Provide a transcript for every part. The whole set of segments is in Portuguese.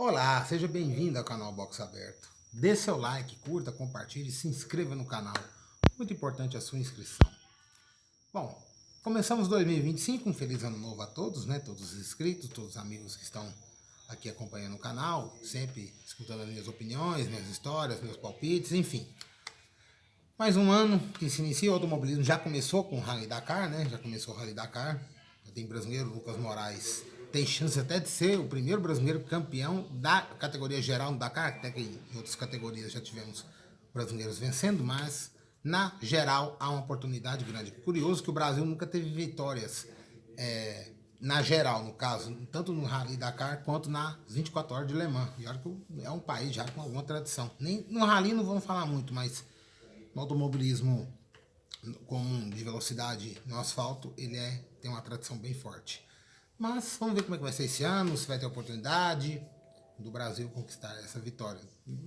Olá, seja bem-vindo ao canal Box Aberto. Dê seu like, curta, compartilhe e se inscreva no canal. Muito importante a sua inscrição. Bom, começamos 2025, um feliz ano novo a todos, né? Todos os inscritos, todos os amigos que estão aqui acompanhando o canal, sempre escutando as minhas opiniões, minhas histórias, meus palpites, enfim. Mais um ano que se inicia, o automobilismo já começou com o Rally Dakar, né? Já começou o Rally Dakar. Já tem brasileiro, Lucas Moraes tem chance até de ser o primeiro brasileiro campeão da categoria geral no Dakar, até que em outras categorias já tivemos brasileiros vencendo, mas na geral há uma oportunidade grande. Curioso que o Brasil nunca teve vitórias na geral, no caso, tanto no Rally Dakar quanto nas 24 horas de Le Mans. E olha que é um país já com alguma tradição. Nem no Rally não vamos falar muito, mas no automobilismo comum de velocidade no asfalto, ele tem uma tradição bem forte. Mas vamos ver como é que vai ser esse ano, se vai ter oportunidade do Brasil conquistar essa vitória.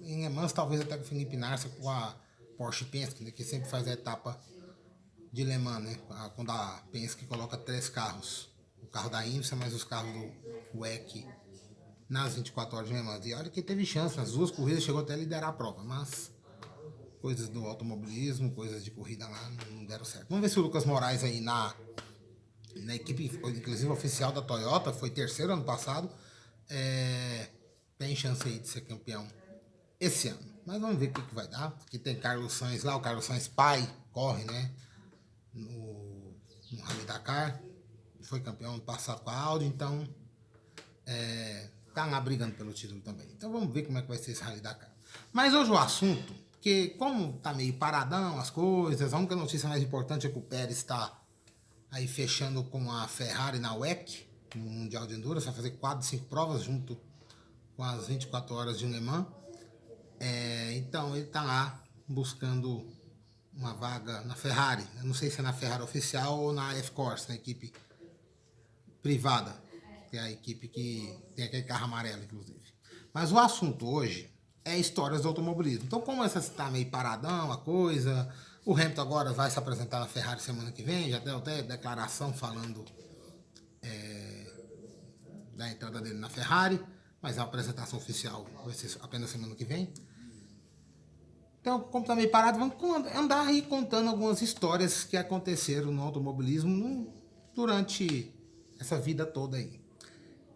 Em Le Mans, talvez até com o Felipe Nasser com a Porsche Penske, né, que sempre faz a etapa de Le Mans, né? Quando a Penske coloca 3 carros. O carro da IMSA, mais os carros do WEC nas 24 horas de Le Mans. E olha que teve chance, nas duas corridas chegou até a liderar a prova, mas coisas do automobilismo, coisas de corrida lá não deram certo. Vamos ver se o Lucas Moraes aí na equipe, inclusive oficial da Toyota, foi terceiro ano passado, tem chance aí de ser campeão esse ano. Mas vamos ver o que vai dar, porque tem Carlos Sainz lá, o Carlos Sainz pai corre, né, no Rally Dakar, foi campeão ano passado com a Audi, então tá lá brigando pelo título também. Então vamos ver como é que vai ser esse Rally Dakar. Mas hoje o assunto, porque como tá meio paradão as coisas, a única notícia mais importante é que o Pérez está aí fechando com a Ferrari na WEC, no Mundial de Endurance, vai fazer 4, 5 provas junto com as 24 horas de Le Mans. Então ele está lá buscando uma vaga na Ferrari. Eu não sei se é na Ferrari oficial ou na F-Corse, na equipe privada, que é a equipe que tem aquele carro amarelo, inclusive. Mas o assunto hoje é histórias do automobilismo. Então, como essa está meio paradão a coisa, o Hamilton agora vai se apresentar na Ferrari semana que vem, já deu até declaração falando da entrada dele na Ferrari, mas a apresentação oficial vai ser apenas semana que vem. Então, como está meio parado, vamos andar aí contando algumas histórias que aconteceram no automobilismo durante essa vida toda aí.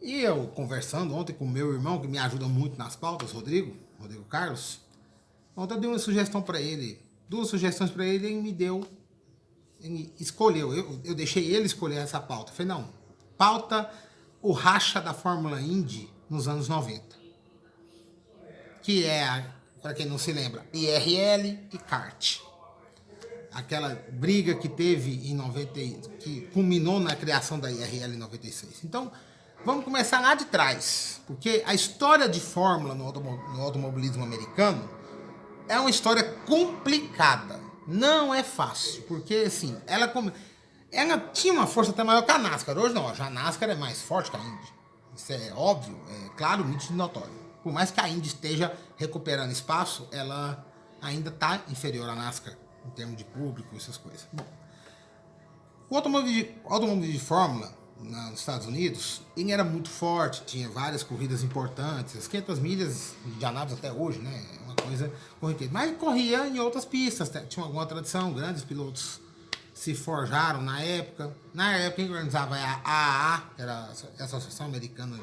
E eu conversando ontem com o meu irmão, que me ajuda muito nas pautas, Rodrigo Carlos, ontem eu dei uma sugestão para ele, 2 sugestões para ele, e ele escolheu, eu deixei ele escolher essa pauta. Eu falei, não, pauta o racha da Fórmula Indy nos anos 90, que é, para quem não se lembra, IRL e kart. Aquela briga que teve em 90, que culminou na criação da IRL em 96. Então, vamos começar lá de trás, porque a história de Fórmula no automobilismo americano é uma história complicada. Não é fácil, porque assim, ela tinha uma força até maior que a NASCAR. Hoje não, já a NASCAR é mais forte que a Indy. Isso é óbvio, é claro, nítido e notório. Por mais que a Indy esteja recuperando espaço, ela ainda está inferior à NASCAR em termos de público, essas coisas. Bom, o automobilismo de Fórmula nos Estados Unidos, ele era muito forte, tinha várias corridas importantes, as 500 milhas de Indianápolis até hoje, né? É uma coisa corriqueira. Mas corria em outras pistas, tinha alguma tradição, grandes pilotos se forjaram na época. Na época quem organizava é a AAA, que era a Associação Americana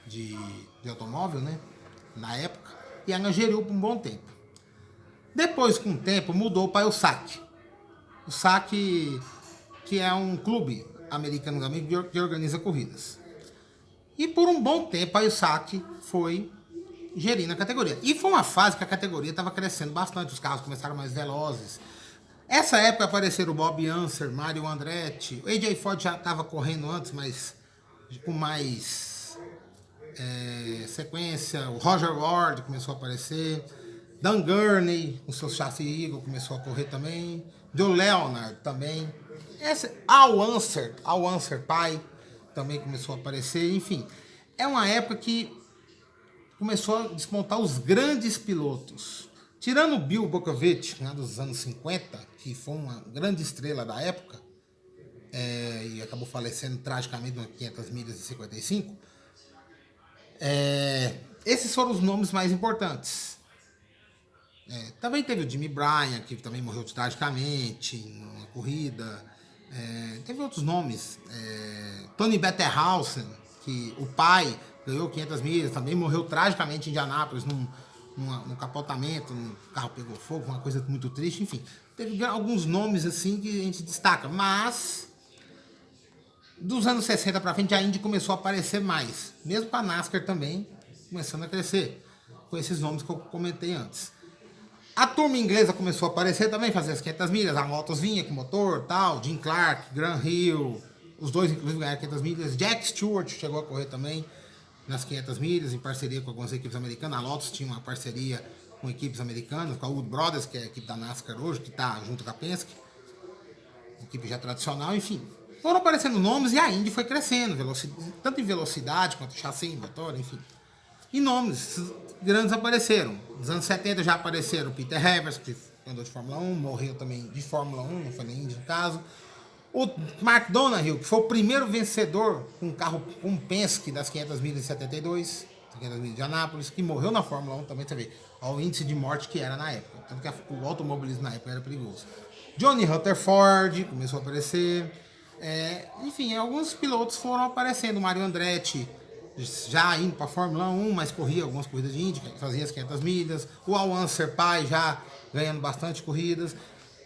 de Automóvel, né? Na época, e ela geriu por um bom tempo. Depois, com o tempo, mudou para o SAC. O SAC, que é um clube americano também que organiza corridas. E por um bom tempo a USAC foi gerindo a categoria. E foi uma fase que a categoria estava crescendo bastante, os carros começaram mais velozes. Essa época apareceram o Bob Unser, Mario Andretti, o AJ Ford já estava correndo antes, mas com mais sequência. O Roger Ward começou a aparecer. Dan Gurney, com seu chassi Eagle, começou a correr também. Joe Leonard também. Al Unser pai, também começou a aparecer. Enfim, é uma época que começou a despontar os grandes pilotos. Tirando o Bill Bokovic, né, dos anos 50, que foi uma grande estrela da época, e acabou falecendo tragicamente nas 500 milhas de 55, esses foram os nomes mais importantes. Também teve o Jimmy Bryan, que também morreu tragicamente na corrida. Teve outros nomes. Tony Betterhausen, que o pai ganhou 500 milhas, também morreu tragicamente em Indianápolis, num capotamento, um carro pegou fogo, uma coisa muito triste, enfim. Teve alguns nomes assim que a gente destaca, mas dos anos 60 para frente a Indy começou a aparecer mais, mesmo para a NASCAR também começando a crescer, com esses nomes que eu comentei antes. A turma inglesa começou a aparecer também, fazer as 500 milhas, a Lotus vinha com motor, tal, Jim Clark, Graham Hill, os dois inclusive ganharam 500 milhas, Jack Stewart chegou a correr também nas 500 milhas, em parceria com algumas equipes americanas. A Lotus tinha uma parceria com equipes americanas, com a Wood Brothers, que é a equipe da NASCAR hoje, que está junto com a Penske, equipe já tradicional, enfim. Foram aparecendo nomes e a Indy foi crescendo, tanto em velocidade quanto chassi, motor, enfim. E nomes grandes apareceram. Nos anos 70 já apareceram o Peter Evers, que andou de Fórmula 1, morreu também de Fórmula 1, não foi nem Indy no caso. O Mark Donohue, que foi o primeiro vencedor com um carro com Penske das 500 milhas de 72, 500 milhas de Anápolis, que morreu na Fórmula 1 também, você vê, o índice de morte que era na época. Tanto que o automobilismo na época era perigoso. Johnny Rutherford começou a aparecer. Enfim, alguns pilotos foram aparecendo. O Mario Andretti já indo para a Fórmula 1, mas corria algumas corridas de Indy, fazia as 500 milhas. O Al Unser Pai já ganhando bastante corridas.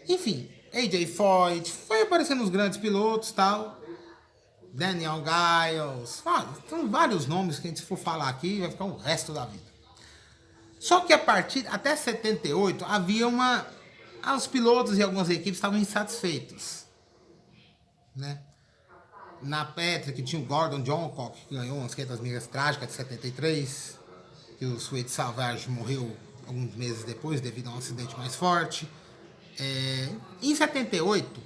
Enfim, AJ Foyt, foi aparecendo os grandes pilotos e tal. Daniel Giles, são vários nomes que a gente for falar aqui vai ficar o resto da vida. Só que até 78 havia os pilotos e algumas equipes estavam insatisfeitos, né? Na Patrick tinha o Gordon Johncock, que ganhou umas 500 milhas trágicas de 73, que o Sweet Savage morreu alguns meses depois devido a um acidente mais forte. Em 78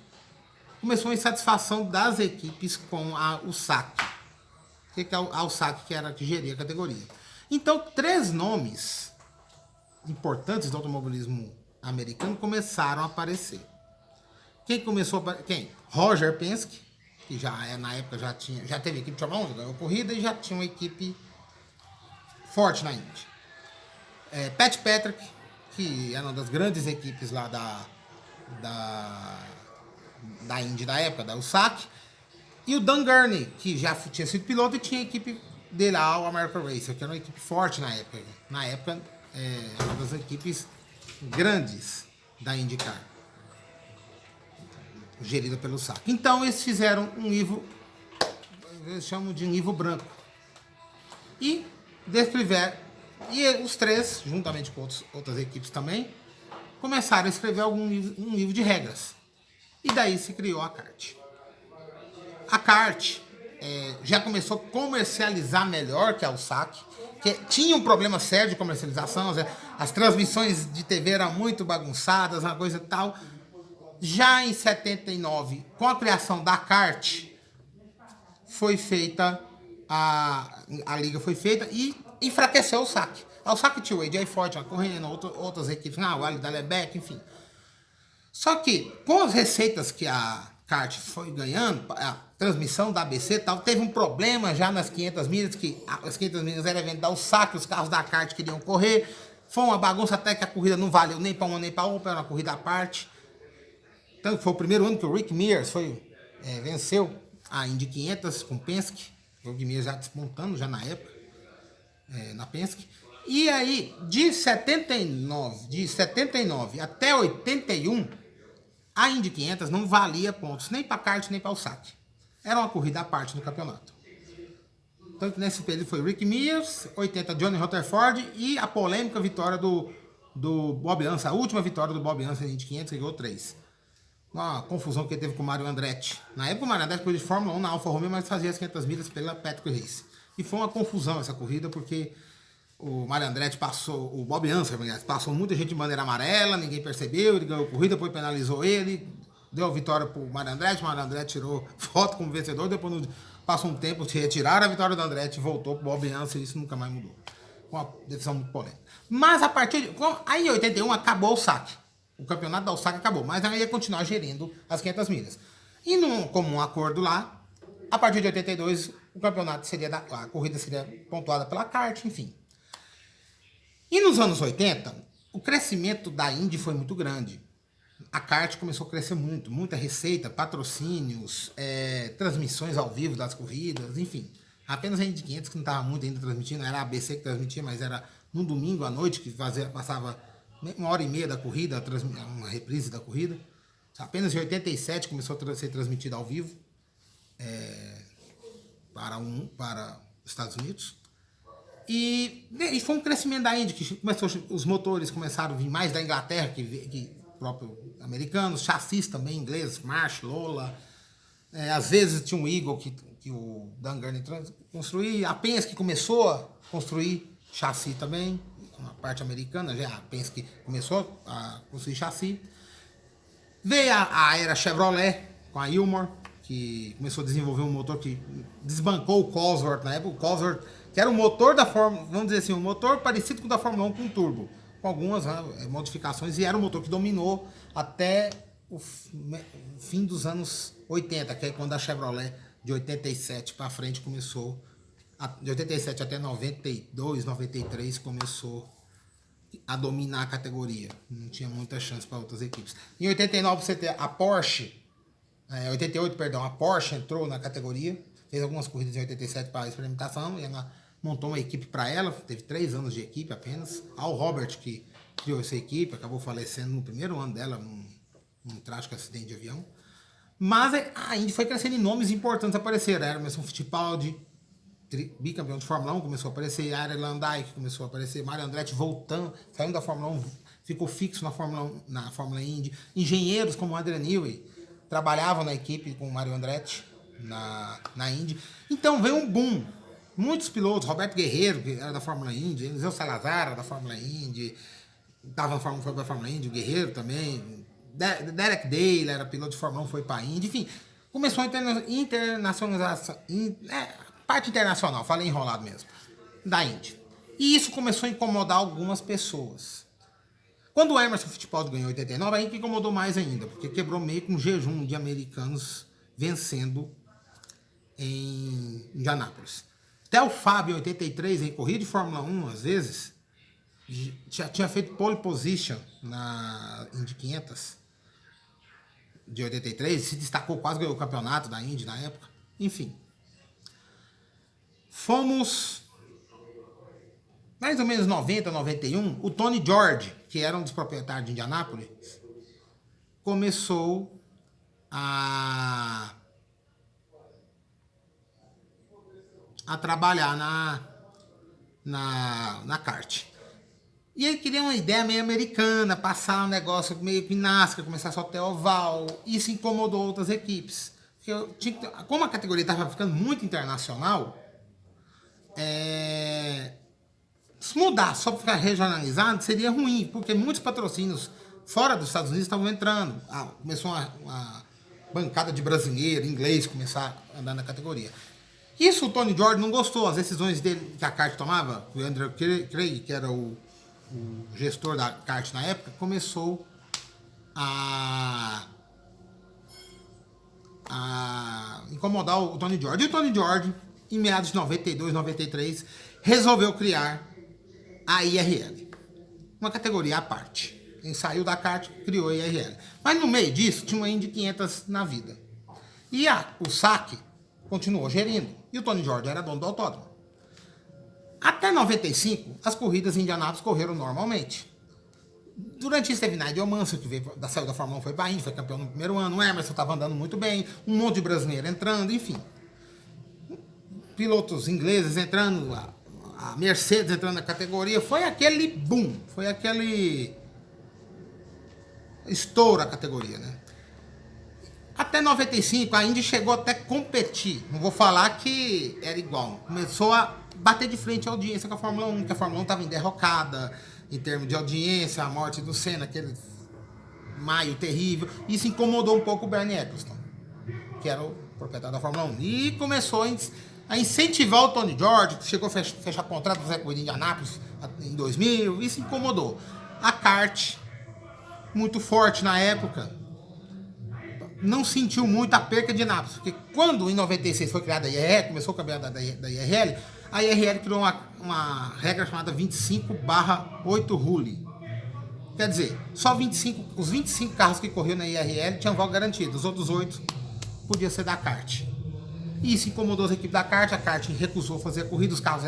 começou a insatisfação das equipes com o SAC, que é o SAC que era que geria a categoria. Então 3 nomes importantes do automobilismo americano começaram a aparecer. Quem? Roger Penske, que na época já teve equipe de Fórmula 1, ganhou corrida e já tinha uma equipe forte na Indy. Pat Patrick, que era uma das grandes equipes lá da Indy da época, da USAC, e o Dan Gurney, que já tinha sido piloto e tinha a equipe dele, a All American Racer, que era uma equipe forte na época. Na época, uma das equipes grandes da IndyCar, gerida pelo SAC. Então eles fizeram um nível, eles chamam de nível branco, e os 3, juntamente com outras equipes também, começaram a escrever um livro de regras. E daí se criou a kart. A kart já começou a comercializar melhor que a USAC, que tinha um problema sério de comercialização, as transmissões de TV eram muito bagunçadas, uma coisa tal. Já em 79, com a criação da kart, foi feita, a liga foi feita e enfraqueceu o SAC. O SAC tinha o AJ Foyt correndo, outras equipes, o Ali Dallebeck, enfim. Só que, com as receitas que a kart foi ganhando, a transmissão da ABC e tal, teve um problema já nas 500 milhas, que as 500 milhas era vender o SAC, os carros da kart queriam correr. Foi uma bagunça até que a corrida não valeu nem para uma nem para outra, era uma corrida à parte. Tanto que foi o primeiro ano que o Rick Mears venceu a Indy 500 com Penske. O Rick Mears já despontando já na época, na Penske. E aí, de 79 até 81, a Indy 500 não valia pontos nem para kart nem para o SAC. Era uma corrida à parte no campeonato. Tanto nesse período foi Rick Mears, 80 Johnny Rutherford e a polêmica vitória do Bob Unser, a última vitória do Bob Unser na Indy 500, que ganhou 3. Uma confusão que ele teve com o Mario Andretti. Na época o Mario Andretti foi de Fórmula 1 na Alfa Romeo, mas fazia as 500 milhas pela Patrick Race. E foi uma confusão essa corrida, porque o Mario Andretti o Bob Unser passou muita gente de bandeira amarela, ninguém percebeu, ele ganhou a corrida, depois penalizou ele, deu a vitória pro Mario Andretti, tirou foto como vencedor, depois passou um tempo, retiraram a vitória do Andretti, voltou pro Bob Unser e isso nunca mais mudou. Uma decisão muito polêmica. Mas aí em 81 acabou o SAC. O campeonato da USAC acabou, mas ela ia continuar gerindo as 500 milhas. E num comum acordo lá, a partir de 82, a corrida seria pontuada pela kart, enfim. E nos anos 80, o crescimento da Indy foi muito grande. A kart começou a crescer muito, muita receita, patrocínios, transmissões ao vivo das corridas, enfim. Apenas a Indy 500 que não estava muito ainda transmitindo, era a ABC que transmitia, mas era no domingo à noite que passava 1h30 da corrida, uma reprise da corrida. Apenas em 87 começou a ser transmitida ao vivo para os Estados Unidos. E foi um crescimento da Indy, que os motores começaram a vir mais da Inglaterra que próprio americanos, chassis também ingleses, March, Lola. Às vezes tinha um Eagle que o Dan Gurney construía. A Penske começou a construir chassi também, uma parte americana, já a Penske começou a construir chassi. Veio a era Chevrolet com a Ilmor, que começou a desenvolver um motor que desbancou o Cosworth na época. O Cosworth, que era um motor da Fórmula, vamos dizer assim, um motor parecido com o da Fórmula 1 com turbo, com algumas modificações, e era um motor que dominou até o fim dos anos 80, que é quando a Chevrolet de 87 para frente começou, de 87 até 92, 93 começou a dominar a categoria. Não tinha muita chance para outras equipes. Em 89 você tem a Porsche, 88, perdão, a Porsche entrou na categoria, fez algumas corridas em 87 para experimentação, e ela montou uma equipe para ela, teve 3 anos de equipe apenas. Al Robert, que criou essa equipe, acabou falecendo no primeiro ano dela, num trágico acidente de avião. Mas a Indy foi crescendo e nomes importantes apareceram. Emerson Fittipaldi, bicampeão de Fórmula 1, começou a aparecer. Arie Luyendyk começou a aparecer. Mario Andretti voltando, saindo da Fórmula 1, ficou fixo na Fórmula Indy. Engenheiros como Adrian Newey trabalhavam na equipe com o Mario Andretti na Indy. Então veio um boom. Muitos pilotos, Roberto Guerreiro, que era da Fórmula Indy, Eliseu Salazar era da Fórmula Indy, estava foi para a Fórmula Indy, o Guerreiro também, Derek Dale era piloto de Fórmula 1, foi para a Indy, enfim, começou a internacionalização, parte internacional, falei enrolado mesmo, da Indy. E isso começou a incomodar algumas pessoas. Quando o Emerson Fittipaldi ganhou em 89, a Indy incomodou mais ainda, porque quebrou meio que um jejum de americanos vencendo em Indianápolis. Até o Fábio, em 83, em corrida de Fórmula 1, às vezes, já tinha feito pole position na Indy 500 de 83, se destacou, quase ganhou o campeonato da Indy na época. Enfim. Fomos, mais ou menos 90, 91, o Tony George, que era um dos proprietários de Indianápolis, começou a trabalhar na kart. E ele queria uma ideia meio americana, passar um negócio meio que NASCAR, começar só até oval. Isso incomodou outras equipes. Porque como a categoria estava ficando muito internacional, se mudar só para ficar regionalizado seria ruim, porque muitos patrocínios fora dos Estados Unidos estavam entrando. Começou uma bancada de brasileiro, inglês, começar a andar na categoria. Isso o Tony George não gostou, as decisões dele que a kart tomava, o Andrew Craig, que era o gestor da kart na época, começou a incomodar o Tony George. E o Tony George, em meados de 92, 93, resolveu criar a IRL, uma categoria à parte. Ele saiu da kart, criou a IRL. Mas no meio disso, tinha uma Indy 500 na vida. E o SAC continuou gerindo. E o Tony George era dono do autódromo. Até 95, as corridas em Indianápolis correram normalmente. Durante isso teve Nigel Mansell, que saiu da Fórmula 1, foi para a Indy, foi campeão no primeiro ano. O Emerson estava andando muito bem. Um monte de brasileiro entrando, enfim. Pilotos ingleses entrando, a Mercedes entrando na categoria. Foi aquele boom, foi aquele estouro a categoria, né? Até 95, a Indy chegou até competir. Não vou falar que era igual. Começou a bater de frente a audiência com a Fórmula 1, que a Fórmula 1 estava em derrocada em termos de audiência, a morte do Senna, aquele maio terrível. Isso incomodou um pouco o Bernie Eccleston, que era o proprietário da Fórmula 1. E começou a incentivar o Tony George, que chegou a fechar contrato com o Zé Corrida em Indianápolis em 2000. Isso incomodou. A kart, muito forte na época, não sentiu muito a perca de Indianápolis, porque quando em 96 foi criada a IRL, começou o campeonato da IRL, a IRL criou uma regra chamada 25/8 Rule. Quer dizer, só os 25 carros que corriam na IRL tinham vaga garantida, os outros 8 podia ser da kart. E isso incomodou as equipes da kart, a kart recusou fazer a corrida, os carros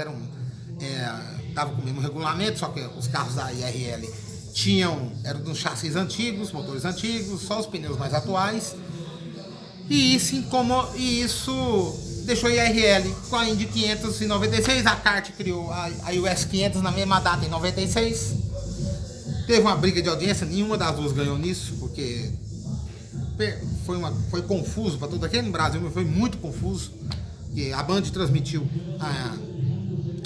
estavam com o mesmo regulamento, só que os carros da IRL eram dos chassis antigos, motores antigos, só os pneus mais atuais. E isso deixou a IRL com a Indy 500 em 96, a kart criou a US 500 na mesma data em 96. Teve uma briga de audiência, nenhuma das duas ganhou nisso, porque foi confuso para todo aqui no Brasil, mas foi muito confuso. Porque a Band transmitiu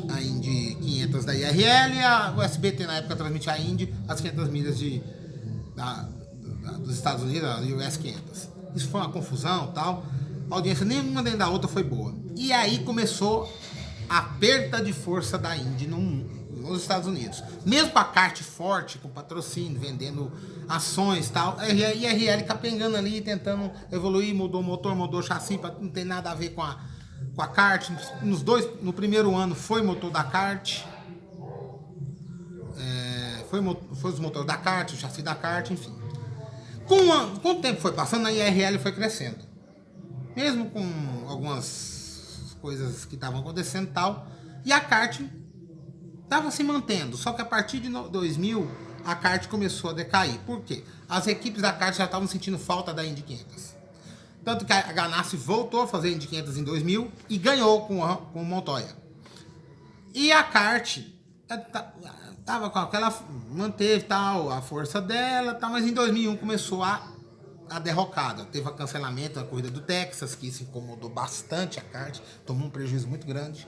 a Indy 500 da IRL e o SBT na época transmitia a Indy, as 500 milhas dos Estados Unidos, a US 500. Isso foi uma confusão e tal. A audiência nenhuma dentro da outra foi boa. E aí começou a perda de força da Indy nos Estados Unidos. Mesmo com a kart forte, com patrocínio, vendendo ações e tal, a IRL capengando ali, tentando evoluir, mudou o motor, mudou o chassi, não tem nada a ver com a kart. No primeiro ano foi motor da kart, foi os motores da kart, o chassi da kart, enfim. Com o tempo foi passando, a IRL foi crescendo. Mesmo com algumas coisas que estavam acontecendo e tal, e a kart estava se mantendo, só que a partir de 2000 a kart começou a decair. Por quê? As equipes da kart já estavam sentindo falta da Indy 500. Tanto que a Ganassi voltou a fazer Indy 500 em 2000 e ganhou com o Montoya. E a kart tava com aquela, manteve tal a força dela, tal, mas em 2001 começou a derrocada. Teve o cancelamento da corrida do Texas, que isso incomodou bastante a kart, tomou um prejuízo muito grande.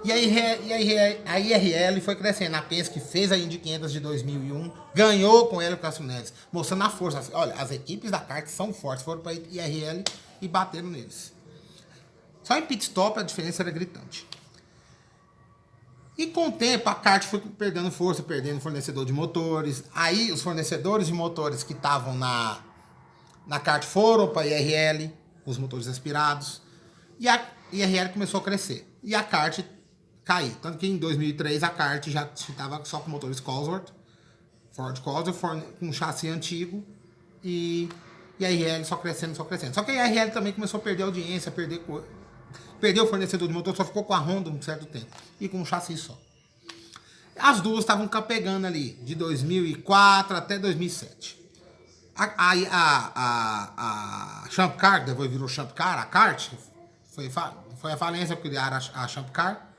E a IRL foi crescendo. A Penske fez a Indy 500 de 2001, ganhou com ela o Cássio Neves, mostrando a força. Olha, as equipes da kart são fortes, foram para a IRL e bateram neles. Só em pit stop a diferença era gritante. E com o tempo a kart foi perdendo força, perdendo fornecedor de motores. Aí os fornecedores de motores que estavam na kart foram para a IRL, com os motores aspirados. E a IRL começou a crescer. E a kart cair. Tanto que em 2003 a kart já estava só com motores Cosworth, Ford Cosworth, com um chassi antigo, e a IRL só crescendo, só crescendo. Só que a IRL também começou a perder audiência, perdeu o fornecedor de motor, só ficou com a Honda um certo tempo, e com um chassi só. As duas estavam capegando ali, de 2004 até 2007. A Champ Car, depois virou Champ Car, a kart, foi a falência, criaram a Champ Car.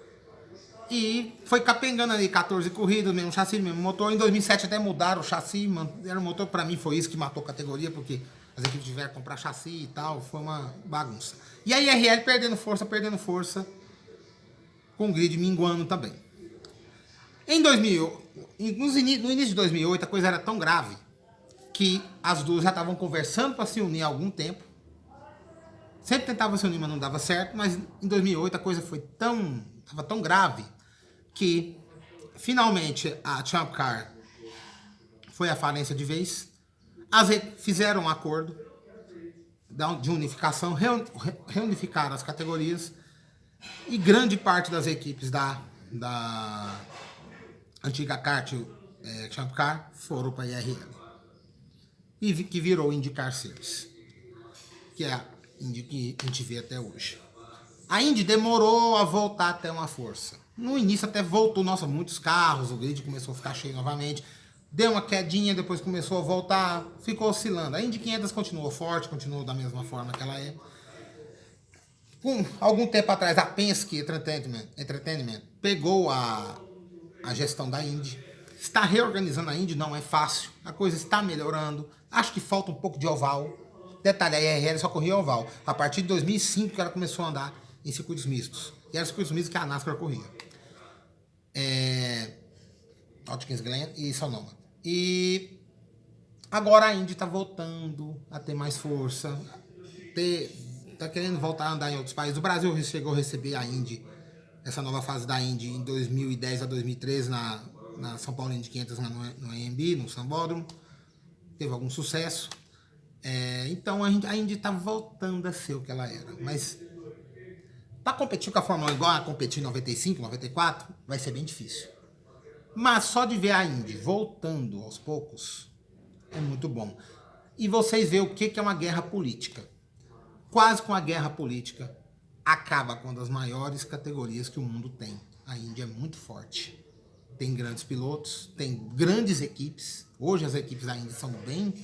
E foi capengando ali 14 corridas, mesmo chassi, mesmo motor. Em 2007 até mudaram o chassi, era um motor, pra mim foi isso que matou a categoria, porque as equipes tiveram que comprar chassi e tal, foi uma bagunça. E a IRL perdendo força, com o grid minguando também. Em 2000, no início de 2008 a coisa era tão grave que as duas já estavam conversando para se unir há algum tempo. Sempre tentava se unir, mas não dava certo, mas em 2008 a coisa estava tão grave que finalmente a Champ Car foi à falência de vez. Fizeram um acordo de unificação, reunificaram as categorias e grande parte das equipes da antiga kart Champ Car foram para a IRL, e que virou IndyCar Series, que é a Indy que a gente vê até hoje. A Indy demorou a voltar até uma força. No início até voltou, nossa, muitos carros, o grid começou a ficar cheio novamente. Deu uma quedinha, depois começou a voltar, ficou oscilando. A Indy 500 continuou forte, continuou da mesma forma que ela é. Com algum tempo atrás, a Penske Entertainment pegou a gestão da Indy. Está reorganizando a Indy, não é fácil. A coisa está melhorando. Acho que falta um pouco de oval. Detalhe, a IRL só corria oval. A partir de 2005 que ela começou a andar em circuitos mistos. E eram circuitos mistos que a NASCAR corria. Watkins Glen e Sonoma. E agora a Indy está voltando a ter mais força. Está querendo voltar a andar em outros países. O Brasil chegou a receber a Indy, essa nova fase da Indy, em 2010 a 2013 na São Paulo Indy 500 no AMB, no Sambódromo. Teve algum sucesso. Então a Indy está voltando a ser o que ela era. Mas Para competir com a Fórmula 1 igual a competir em 95, 94, vai ser bem difícil. Mas só de ver a Indy voltando aos poucos é muito bom. E vocês veem o que é uma guerra política. Quase com a guerra política acaba com uma das maiores categorias que o mundo tem. A Indy é muito forte. Tem grandes pilotos, tem grandes equipes. Hoje as equipes da Indy são bem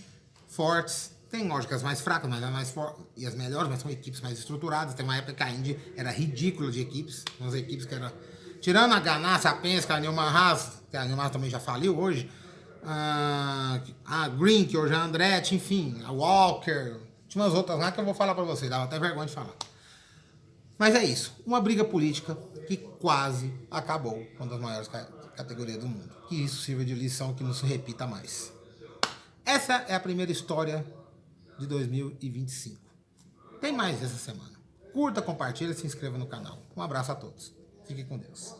fortes. Tem lógicas mais fracas, mas as mais fortes e as melhores, mas são equipes mais estruturadas. Tem uma época que a Indy era ridícula de equipes. Umas equipes que eram... Tirando a Ganassi, a Penske, a Newman Haas, que a Newman Haas também já faliu hoje. A Green, que hoje é a Andretti, enfim. A Walker. Tinha umas outras lá que eu vou falar pra vocês. Dava até vergonha de falar. Mas é isso. Uma briga política que quase acabou com uma das maiores categorias do mundo. Que isso sirva de lição, que não se repita mais. Essa é a primeira história de 2025. Tem mais essa semana. Curta, compartilha e se inscreva no canal. Um abraço a todos. Fiquem com Deus.